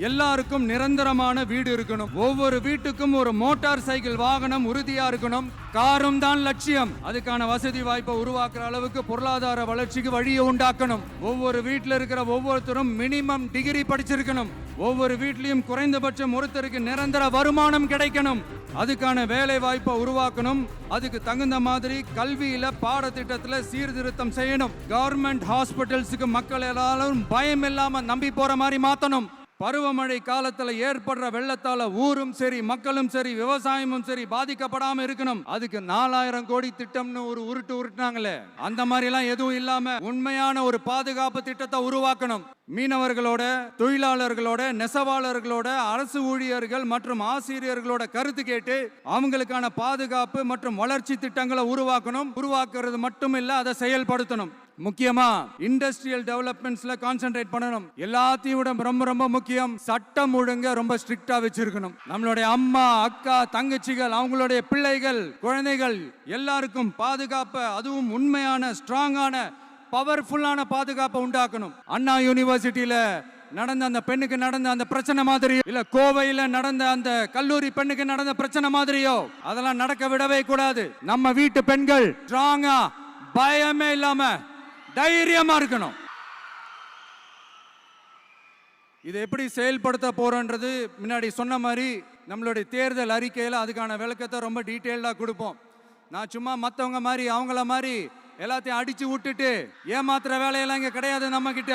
எல்லாருக்கும் நிரந்தரமான வீடு இருக்கணும். ஒவ்வொரு வீட்டுக்கும் ஒரு மோட்டார் சைக்கிள் வாகனம் உறுதியா இருக்கணும். காரும் தான் லட்சியம். அதுக்கான வசதி வாய்ப்பை உருவாக்குற அளவுக்கு பொருளாதார வளர்ச்சிக்கு வழியை உண்டாக்கணும். ஒவ்வொரு வீட்டில் இருக்கிற ஒவ்வொருத்தரும் மினிமம் டிகிரி படிச்சிருக்கணும். ஒவ்வொரு வீட்லயும் குறைந்தபட்சம் ஒருத்தருக்கு நிரந்தர வருமானம் கிடைக்கணும். அதுக்கான வேலை வாய்ப்பை உருவாக்கணும். அதுக்கு தகுந்த மாதிரி கல்வியில பாடத்திட்டத்துல சீர்திருத்தம் செய்யணும். கவர்மெண்ட் ஹாஸ்பிட்டல்ஸுக்கு மக்கள் எல்லாரும் பயம் இல்லாம நம்பி போற மாதிரி மாத்தணும். பருவமழை காலத்துல ஏற்படுற வெள்ளத்தால ஊரும் சரி மக்களும் சரி விவசாயமும் சரி பாதிக்கப்படாம இருக்கணும். அதுக்கு 4000 கோடி திட்டம்னு ஒரு உருட்டுனாங்களே, அந்த மாதிரி எல்லாம் எதுவும் இல்லாம உண்மையான ஒரு பாதுகாப்பு திட்டத்தை உருவாக்கணும். மீனவர்களோட, தொழிலாளர்களோட, நெசவாளர்களோட, அரசு ஊழியர்கள் மற்றும் ஆசிரியர்களோட கருத்து கேட்டு அவங்களுக்கான பாதுகாப்பு மற்றும் வளர்ச்சி திட்டங்களை உருவாக்கணும். உருவாக்குறது மட்டும் இல்ல, அதை செயல்படுத்தணும். முக்கியமா இண்டஸ்ட்ரியல் டெவலப்மெண்ட்ஸ்ல கான்சென்ட்ரேட் பண்ணணும். எல்லாத்தையும் ரொம்ப ரொம்ப முக்கியம், சட்டம் ஒழுங்க ரொம்ப ஸ்ட்ரிக்டா வச்சிருக்கணும். நம்மளுடைய அம்மா, அக்கா, தங்கச்சிகள், அவங்களுடைய பிள்ளைகள், குழந்தைகள் எல்லாருக்கும் பாதுகாப்பை, அதுவும் உண்மையான ஸ்ட்ராங்கான பவர்ஃபுல்லான பாதுகாப்பை உண்டாக்கணும். அண்ணா யூனிவர்சிட்டியில நடந்த அந்த பெண்ணுக்கு நடந்த அந்த பிரச்சனை மாதிரியோ, இல்ல கோவையில நடந்த அந்த கல்லூரி பெண்ணுக்கு நடந்த பிரச்சனை மாதிரியோ அதெல்லாம் நடக்க விடவே கூடாது. நம்ம வீட்டு பெண்கள் ஸ்ட்ராங்கா, பயமே இல்லாம தைரியமா இருக்கணும். இதை எப்படி செயல்படுத்த போறோன்றது முன்னாடி சொன்ன மாதிரி நம்மளுடைய தேர்தல் அறிக்கையில் அதுக்கான விளக்கத்தை ரொம்ப டீட்டெயில்டா கொடுப்போம். நான் சும்மா மற்றவங்க மாதிரி அவங்கள மாதிரி எல்லாத்தையும் அடிச்சு விட்டுட்டு ஏமாத்துற வேலையெல்லாம் இங்க கிடையாது நம்ம கிட்ட.